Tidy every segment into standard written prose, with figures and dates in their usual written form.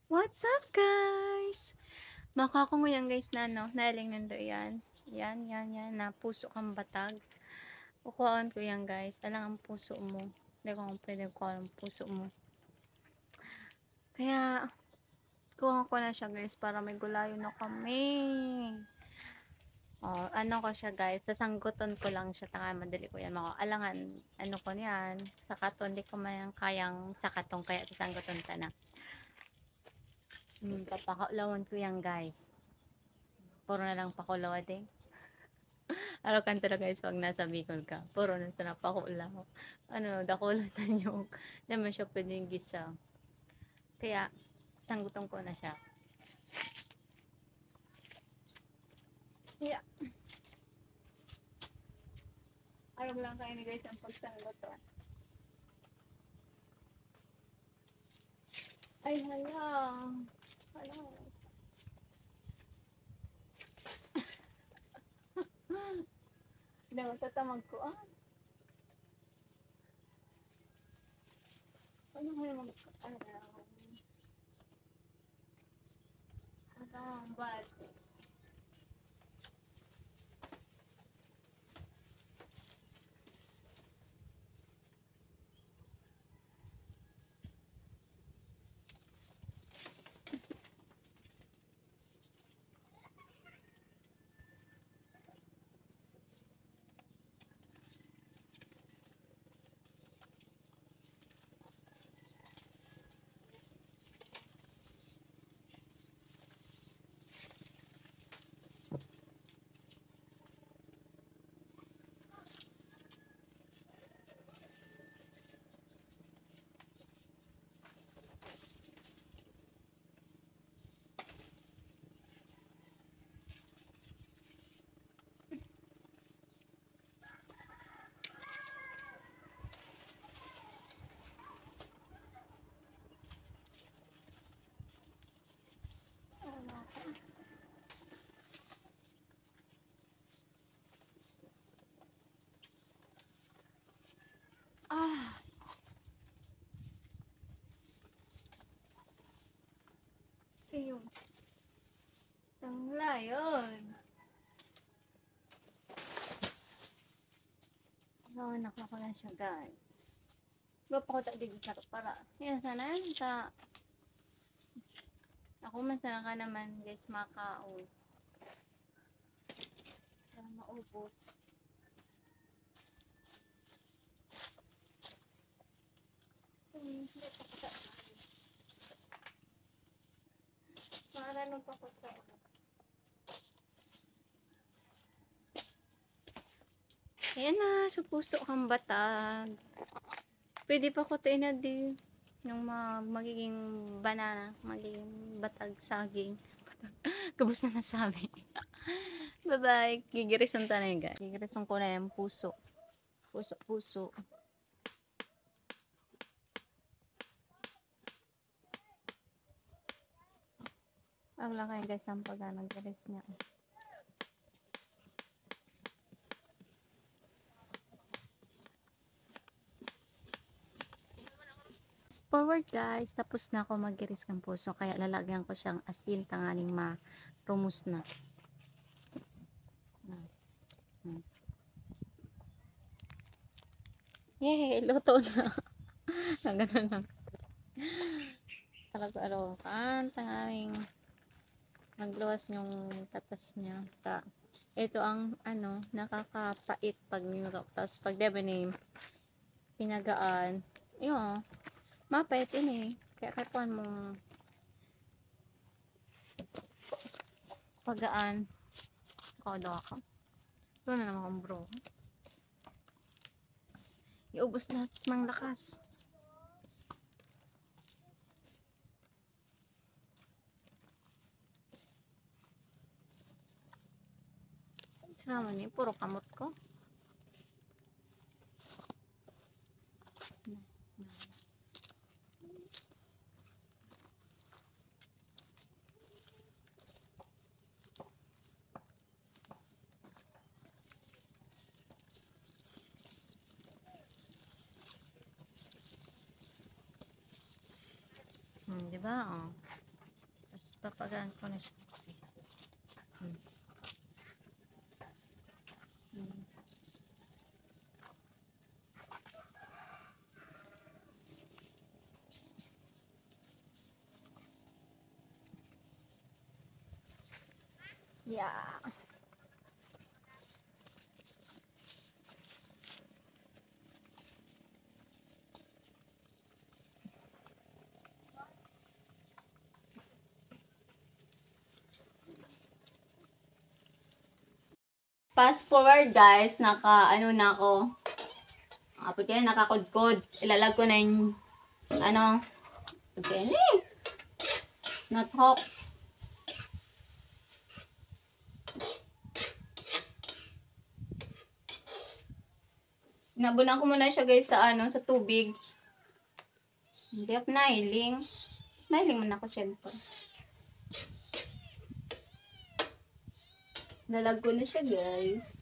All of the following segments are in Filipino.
What's up, guys? Maka ko ngayon, guys, na no, naling nando yan. Yan, na puso kang batag. Kukuhaan ko yan, guys. Alang ang puso mo. Hindi ko kung pwede ko ang puso mo. Kaya, kuha ko na siya, guys, para may gulayo na kami. Oh, ano ko siya, guys, sasangguton ko lang siya, tanga madali ko yan alangan, ano ko niyan, sakaton, di ko man kayang sakatong, kaya sasangguton ta na. Papakaulawan ko yan, guys. Puro na lang pakulawa din. Araw kan talaga guys, pag nasa Bicol ka, puro na sa napakulaw. Ano, dakulatan yung, naman siya pwedeng gisa. Kaya, sangguton ko na siya. Kaya, araw lang kayo ni guys ang pagsangguton. Ay, hala. Hala. Hindi mo tatamag ko, ah. Ano mo yung ano, ang bad. Ah, ayun. Tangla yun. Oo, nakuha ko na siya, guys. Bapa ko tak digit para. Yan, sana sa ako man sana ka naman, guys, makaon. Para maubos. Para nung pakuta. Ayan na, sa puso kang batag. Pwede pa kutain na din yung magiging banana, magiging batag saging. Kabus na nasabi. Bye-bye. Gigirison ta na yun, guys. Gigirison ko na yung puso. Puso. Ang lang kayo guys ang pag nag-giris niya. Forward guys, tapos na ako mag-giris ng puso. Kaya lalagyan ko siyang asin tanganing ma-rumus na. Yay! Luto na. Ganun lang. Talaga kan tanganing magluwas yung tatas niya. Ito ang ano, nakakapait pag niluto. Tapos pag debename, pinagaan. Yun, mapait ini. Kaya kapuan mo pagaan. Kaulo ako. Ito na naman akong bro. Iubos lahat ng lakas. Sama ni puro kamot ko. Di ba? Oh. Tapos papagaan ko na siya. Yeah. Fast forward guys, ano na ako. Okay, nakakudkod. Ilalag ko na yung okay, not hook. Nabunan ko muna siya guys sa sa tubig. Hindi ako nailing. Nailing man ako syempre. Lalag ko na siya guys.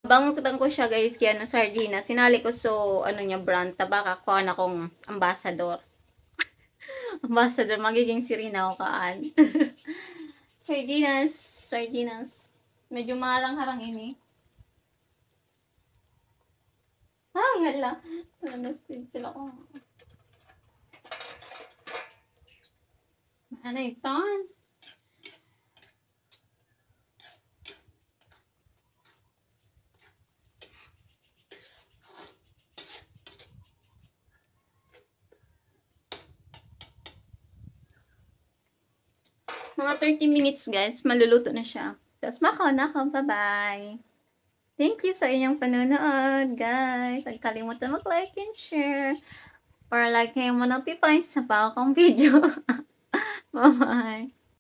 Bangutan ko siya guys kaya sardina. Sinali ko so niya brand tabaka ko na akong ambassador. Ambassador magiging sirina ako kaan. Sardinas. Medyo marang-harang ini. Ngala. Nastin sila ko. Ano ito? Mga 30 minutes guys, maluluto na siya. Tapos makaw na ako. Bye-bye. Thank you sa inyong panonood, guys. Huwag kalimutan mag-like and share para like kayo ma-notify sa bago kong video. Bye-bye.